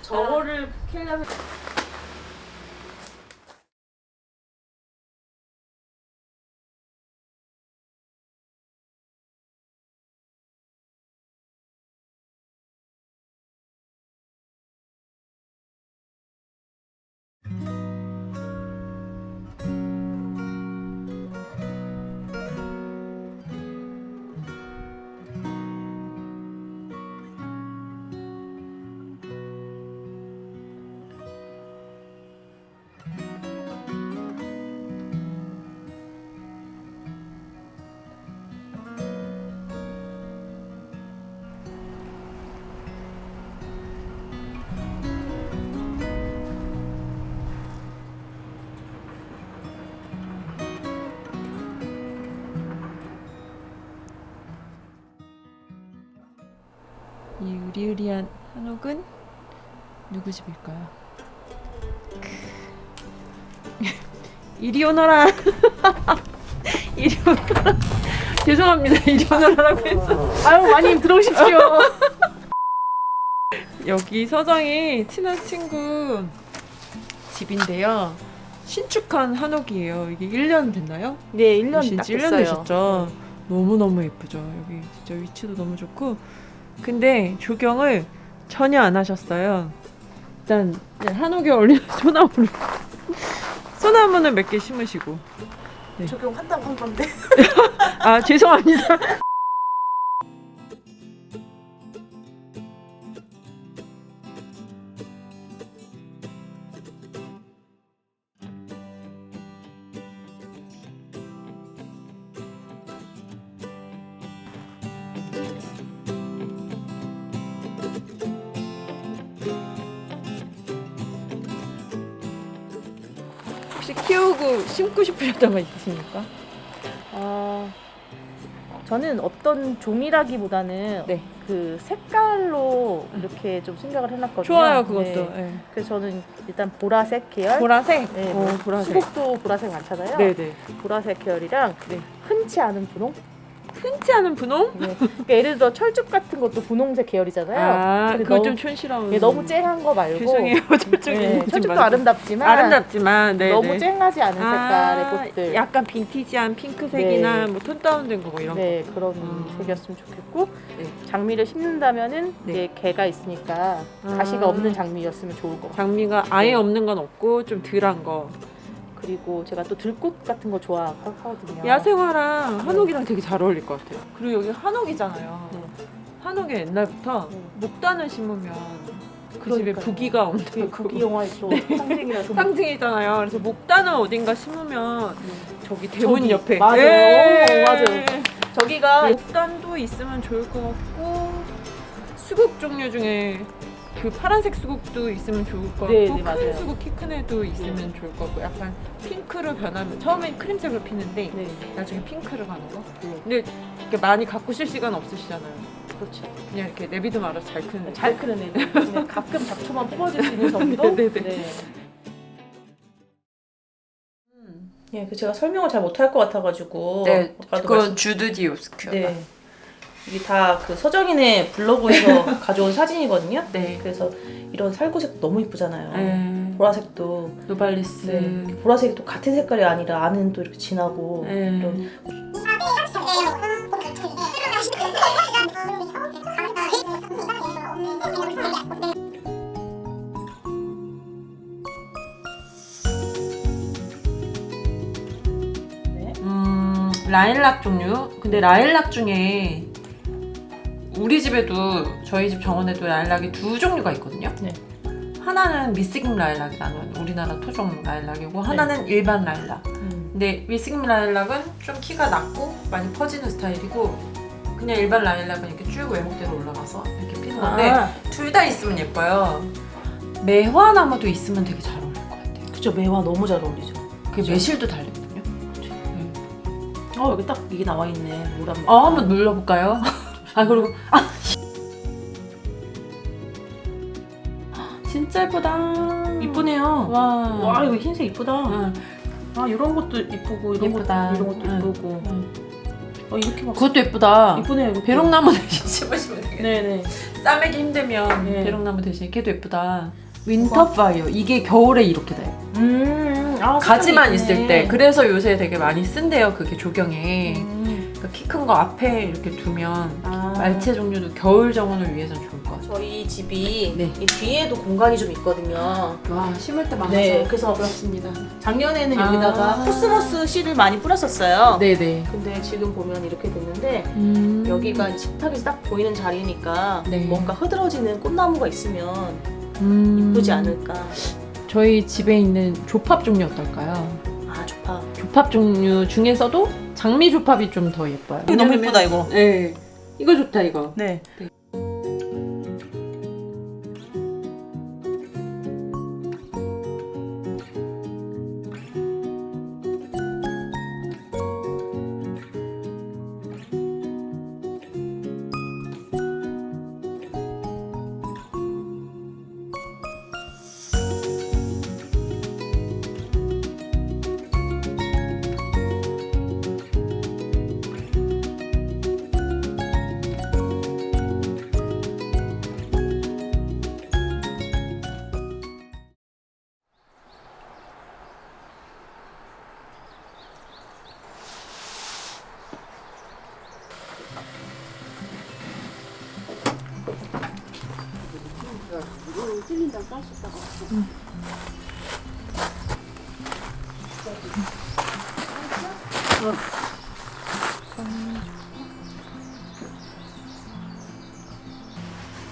저거를 캐려면 이 으리으리한 한옥은 누구 집일까요? 이리 오너라. 이리 오너라. 죄송합니다. 이리 오너라라고 해서. 아유 많이 들어오십시오. 여기 서정이 친한 친구 집인데요. 신축한 한옥이에요. 이게 1년 됐나요? 네, 1년 오신 딱 지 1년 됐어요. 되셨죠? 너무너무 예쁘죠. 여기 진짜 위치도 너무 좋고. 근데 조경을 전혀 안 하셨어요. 일단 한옥에 어울리는 소나무는 몇 개 심으시고. 네. 적용한다고 한 건데. 아, 죄송합니다. 혹시 키우고 심고 싶으셨던 거 있으십니까? 저는 어떤 종이라기보다는 네. 그 색깔로 이렇게 좀 생각을 해놨거든요. 좋아요, 그것도. 네. 네. 그래서 저는 일단 보라색 계열. 보라색? 네, 오, 뭐 보라색. 수국도 보라색 많잖아요. 네네. 보라색 계열이랑 네. 흔치 않은 분홍. 흔치 않은 분홍? 네. 그러니까 예를 들어 철쭉 같은 것도 분홍색 계열이잖아요. 아, 근데 그거 너무- 좀 촌스러운. 네, 너무 쨍한 거 말고. 죄송해요. 저쪽에 네, 있는 집 철쭉도 말고. 아름답지만 아름답지만, 네. 너무 쨍하지 않은 색깔의 꽃들. 약간 빈티지한 핑크색이나 네. 뭐 톤 다운된 거 뭐 이런 네, 그런 음. 색이었으면 좋겠고 네. 장미를 심는다면은 네. 이게 개가 있으니까 아. 가시가 없는 장미였으면 좋을 것 거. 같아요. 장미가 아예 네. 없는 건 없고 좀 덜한 거. 그리고 제가 또 들꽃 같은 거 좋아하거든요. 야생화랑 한옥이랑 되게 잘 어울릴 것 같아요. 그리고 여기 한옥이잖아요. 네. 한옥에 옛날부터 네. 목단을 심으면 그 집에 그러니까요. 부기가 없는 그게 국기 영화의 또 상징이라서 상징이잖아요. 그래서 목단을 어딘가 심으면 네. 저기 대문 저기, 옆에 맞아요. 예. 맞아요. 저기가 목단도 있으면 좋을 것 같고 수국 종류 중에 그 파란색 수국도 있으면 좋을 것 같고 네, 네, 큰 맞아요. 수국 키 큰 애도 있으면 좋을 것 같고 약간 핑크로 변하면 처음엔 크림색으로 피는데 네, 나중에 핑크로 가는 거. 네. 근데 이렇게 많이 가꾸실 시간 없으시잖아요. 그렇죠. 그냥 이렇게 내비도 말아서 잘 크는 애. 잘 크는 애들. 그냥 가끔 잡초만 뽑아줄 수 있는 정도. 네네네. 네. 예, 그 제가 설명을 잘 못할 것 같아가지고. 아까도 말씀- 주드디오스큐. 네. 이게 다 그 서정인의 블로그에서 가져온 사진이거든요. 네. 그래서 이런 살구색 너무 이쁘잖아요. 네. 보라색도 노발리스. 네. 보라색이 또 같은 색깔이 아니라 안은 또 이렇게 진하고 네. 이런 라일락 종류. 근데 라일락 중에 우리 집에도 저희 집 정원에도 라일락이 두 종류가 있거든요. 네. 하나는 미스김 라일락이라는 우리나라 토종 라일락이고 하나는 일반 라일락. 근데 미스김 라일락은 좀 키가 낮고 많이 퍼지는 스타일이고 그냥 일반 라일락은 이렇게 쭉 외목대로 올라가서 이렇게 피는 건데 둘 다 있으면 예뻐요. 매화나무도 있으면 되게 잘 어울릴 것 같아요. 그죠. 매화 너무 잘 어울리죠. 그 매실도 달리거든요. 여기 딱 이게 나와 있네. 노란 한번 눌러볼까요? 아 그리고 진짜 예쁘다. 이쁘네요. 와. 와 이거 흰색 이쁘다. 응. 아 이런 것도 이쁘고 이런 예쁘다. 것도 이런 것도 응. 이쁘고. 이렇게 막 그것도 예쁘다. 이쁘네요. 이렇게. 배롱나무 대신 심으시면 되겠네. 네네. 싸매기 힘들면 네. 배롱나무 대신 걔도 예쁘다. 윈터파이어. 이게 겨울에 이렇게 돼요. 가지만 색감이 있을 있네. 때. 그래서 요새 되게 많이 쓴대요. 그게 조경에. 음. 키 큰 거 앞에 이렇게 두면 아. 말채 종류도 겨울 정원을 위해서는 좋을 것 같아요. 저희 집이 네. 이 뒤에도 공간이 좀 있거든요. 와, 심을 때 많아서 네, 그래서 부럽습니다. 작년에는 아. 여기다가 코스모스 씨를 많이 뿌렸었어요. 네네. 근데 지금 보면 이렇게 됐는데 음. 여기가 식탁이 딱 보이는 자리니까 네. 뭔가 흐드러지는 꽃나무가 있으면 음. 이쁘지 않을까. 저희 집에 있는 조팝 종류 어떨까요? 아, 좋다. 조팝 종류 중에서도 장미 조팝이 좀 더 예뻐요. 이거 너무 예쁘다, 이거. 네. 이거 좋다, 이거. 네.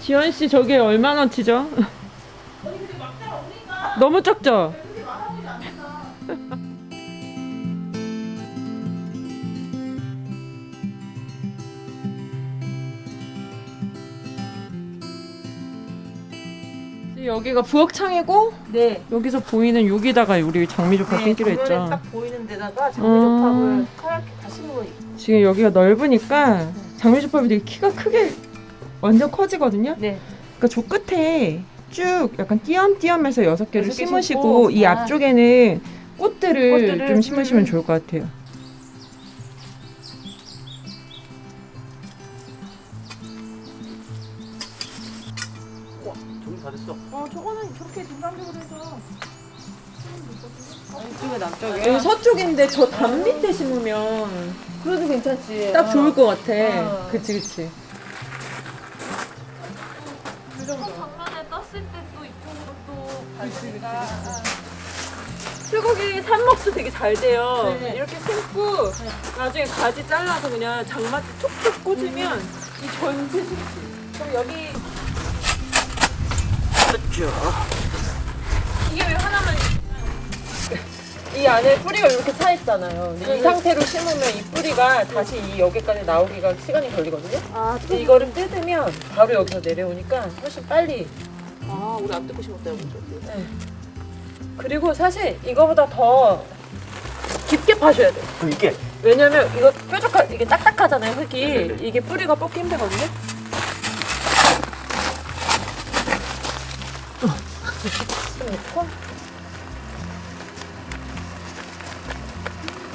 지연 씨 저게 얼마나치죠? 너무 적죠? 여기가 부엌창이고 네. 여기서 보이는 여기다가 우리 장미조팝 끼기로 정면에 했죠. 딱 보이는 데다가 장미조팝을 하얗게 다 심으면 지금 여기가 넓으니까 장미조팝이 되게 키가 크게 완전 커지거든요. 네. 그러니까 저 끝에 쭉 약간 띄엄띄엄해서 6개를 6개 심으시고 심고, 이 앞쪽에는 꽃들을 꽃들을, 좀 심으시면 좋을 것 같아요. 정리 다 됐어. 저거는 저렇게 등간벽으로 해서. 이쪽에 남쪽에. 여기 서쪽인데 저 담 밑에 심으면 그래도 괜찮지. 딱 좋을 것 같아. 그치, 그치. 장면에 떴을 때 또 이쪽으로 또 밝으니까 출고기 삽목도 되게 잘 돼요. 네. 이렇게 심고 나중에 가지 잘라서 그냥 장마트 툭툭 꽂으면 이 전체 그럼 여기 이게 왜 하나만 이 안에 뿌리가 이렇게 차 있잖아요. 근데 이 상태로 심으면 이 뿌리가 다시 이 여기까지 나오기가 시간이 걸리거든요. 근데 이거를 뜯으면 바로 여기서 내려오니까 훨씬 빨리. 우리 안 뜯고 심었다, 여기. 네. 그리고 사실 이거보다 더 깊게 파셔야 돼요. 이게 왜냐면 이거 뾰족한 이게 딱딱하잖아요, 흙이. 이게 뿌리가 뽑기 힘들거든요. 좀 넣고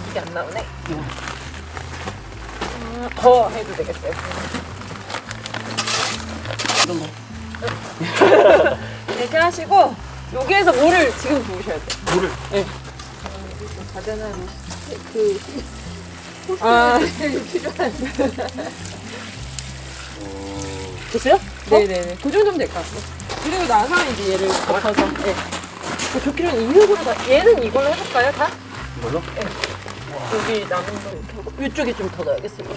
이게 안 나오네. 더 해도 되겠어요. 이런 거. 이렇게 하시고 여기에서 물을 지금 부으셔야 돼요. 물을 가잖아요. 아, 됐어요? 네네네. 그 정도면 될 것 같아요. 그리고 나서 이제 얘를 덮어서. 네. 좋기는 이 흙으로 다. 얘는 이걸로 해볼까요, 다? 이걸로? 여기 남은 거 이렇게 하고. 이쪽에 좀 더 넣어야겠어요.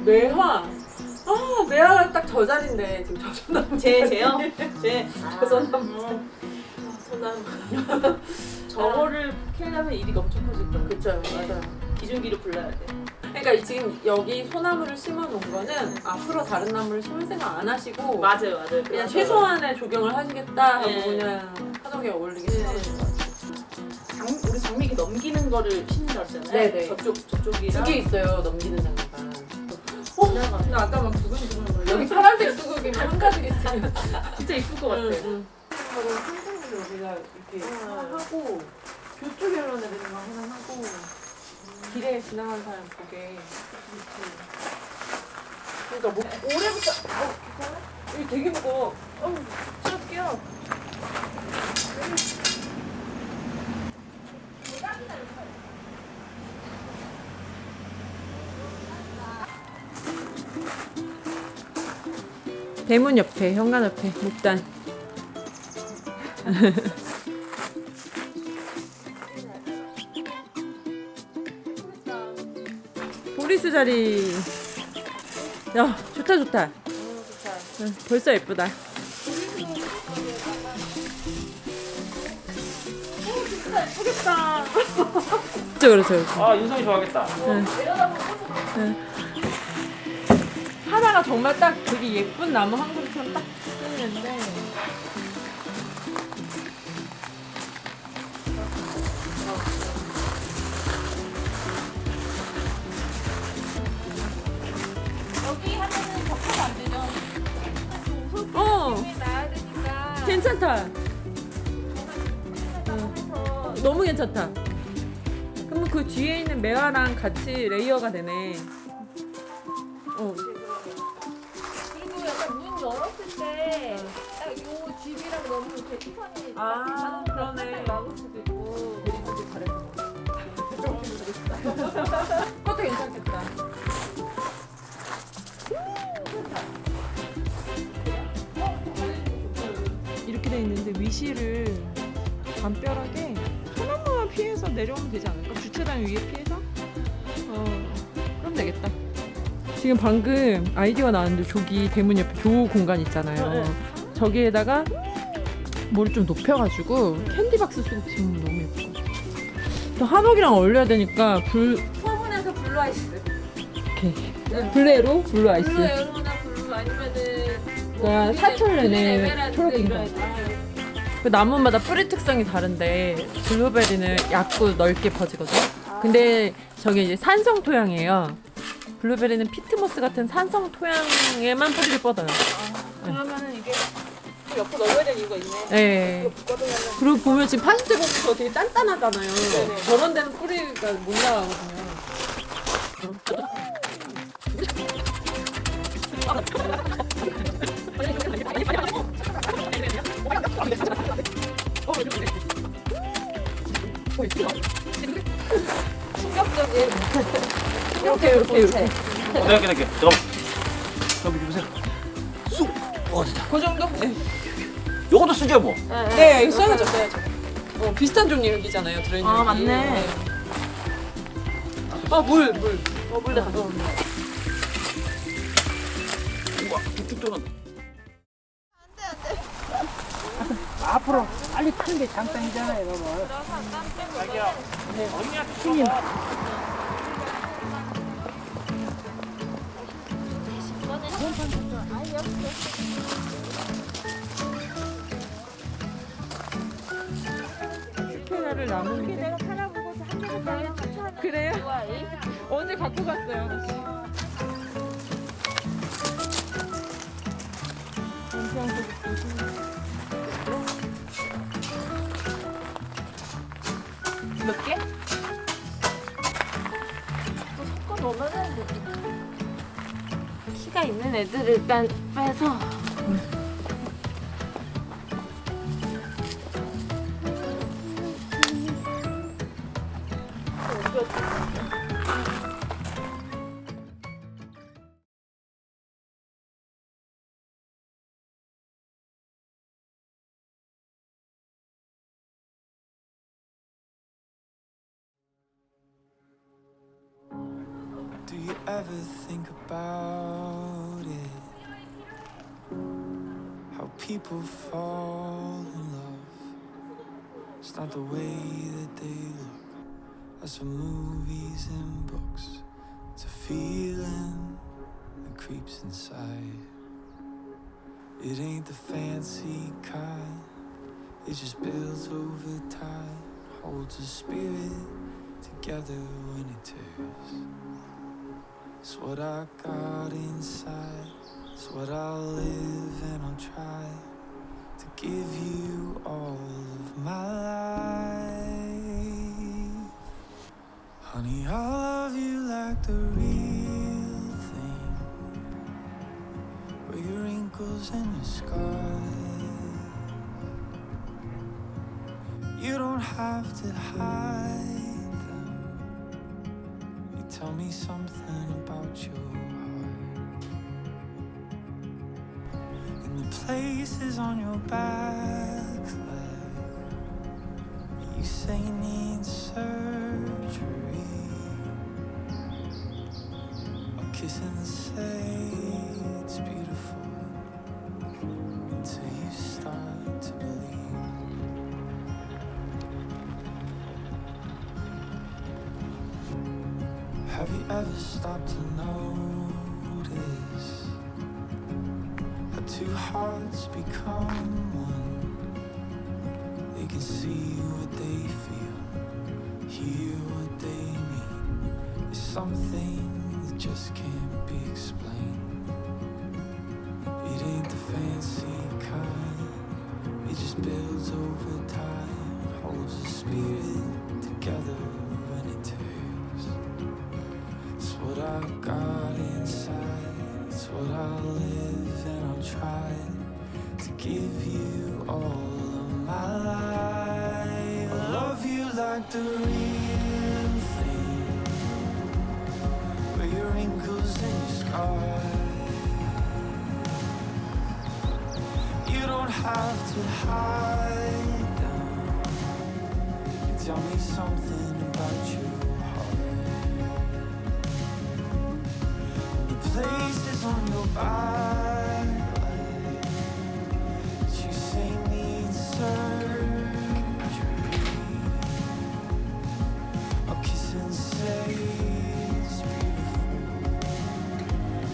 매화. 아, 매화가 딱 저 자리인데 지금 저 손나무. 제요? 제. 저 손나무. 손나무. 저거를 캐려면 일이 엄청 커질 거예요. 그쵸, 맞아요. 기준기를 불러야 돼. 그러니까 지금 여기 소나무를 심어놓은 거는 앞으로 다른 나무를 심을 생각 안 하시고 맞아요. 그냥 최소한의 조경을 하시겠다 하고 네. 그냥 화덕에 어울리게 심어놓은 것 같아요. 우리 장미기 넘기는 거를 신는다 했잖아요. 네네. 저쪽이랑. 2개 있어요 넘기는 장갑가. 나 아까 막 두근두근 여기 네. 파란색 수국이면 한 가지 있으면 진짜 이쁠 것 같아. 이거를 한쪽으로 여기가 이렇게 하고 교쪽에 오는 애들만 하나 하고 길에 지나가는 사람 보게 그러니까 뭐 올해부터 괜찮아? 이게 되게 무거워. 쏠게요. 대문 옆에 현관 옆에 목단. 보리수 자리. 야 좋다 좋다. 응, 벌써 예쁘다. 진짜 그렇죠. 아 윤성이 좋아하겠다. 하나가 정말 딱 되게 예쁜 나무 한 그루처럼 딱 쓰이는데 여기 하면은 격하가 안 되죠. 어 나야 되니까. 괜찮다. 너무 괜찮다. 그러면 그 뒤에 있는 매화랑 같이 레이어가 되네. 그리고 약간 문 열었을 때 딱 요 집이랑 너무 이렇게 시선이 아, 그러네. 막을 수도 있고. 그것도 괜찮겠다. 이렇게 돼 있는데 위시를 담벼락에 소나무만 피해서 내려오면 되지 않을까? 주차장 위에 피해서? 그럼 되겠다. 지금 방금 아이디어가 나왔는데 저기 대문 옆에 조 공간 있잖아요. 저기에다가 뭐를 좀 높여가지고 캔디박스 쓰고 붙이면 너무 예쁠 것 같아. 또 한옥이랑 어울려야 되니까 소문에서 블루 아이스. 이렇게 블레로 블루 아이스. 블루 에어로나 블루 아니면은 아, 사철레네 에메랄드 초록인가. 이런 거. 그 나무마다 뿌리 특성이 다른데 블루베리는 얇고 넓게 퍼지거든. 근데 저게 이제 산성 토양이에요. 블루베리는 피트모스 같은 산성 토양에만 뿌리를 뻗어요. 그러면은 이게 또 옆으로 넓어야 되는 이유가 있네. 네. 뻗으면은 그리고 보면 지금 80대 보면 되게 단단하잖아요. 저런 데는 뿌리가 못 나가거든요. 충격적인 이렇게. 내가 이렇게 잠깐만. 여기 보세요. 쑥. 됐다. 그 정도? 네. 요것도 쓰죠 뭐. 네, 써야죠. 비슷한 종류 여기잖아요. 들어있는 아, 여기. 맞네. 네. 물. 물에 가져. 우와 쭉쭉 도는. 앞으로 빨리 타는 게 장땡이잖아요, 여러분. 자기야. 언니한테 힘이. 스테라를 나누는 게 내가 팔아보고 그래요? 어제 갖고 갔어요. 몇 개? 섞어 놓으면은 키가 있는 애들 일단 빼서. Do you ever think about it? How people fall in love. It's not the way that they look. That's from movies and books. It's a feeling that creeps inside. It ain't the fancy kind. It just builds over time. holds a spirit together when it tears. It's what I got inside, it's what I'll live and I'll try to give you all of my life. Honey, I love you like the real thing, with your wrinkles and your scars. You don't have to hide them. You tell me something about your heart. In the places on your back leg, you say need surgery. I'll kiss and say it's beautiful until you start to believe. Have you ever stopped to notice how two hearts become one? They can see what they feel, hear what they mean. It's something that just can't be explained. It ain't the fancy kind, it just builds over time, holds the spirit together when it tears. It's what I've got inside, it's what I'll live and I'll try to give you all of my life. I love you like the real thing, with your wrinkles and your scars. You don't have to hide them. You tell me something about your places on your back leg that you say need surgery. I'll kiss and say it's beautiful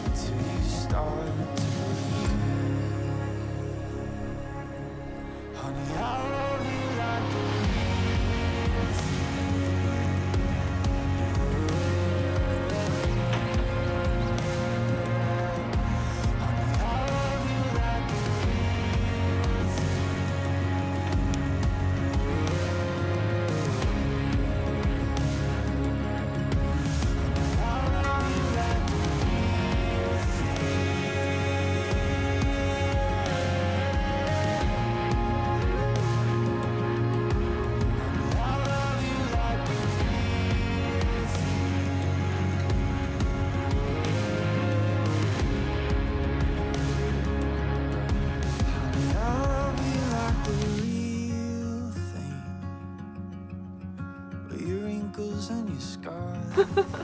until you start to believe. Honey, I love you like the real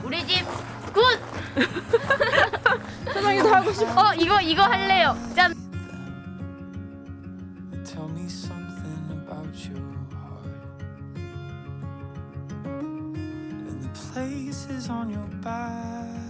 우리 집 굿! 소정이도 하고 싶어. 이거 할래요. 짠. Tell me something about your heart and the places on your back.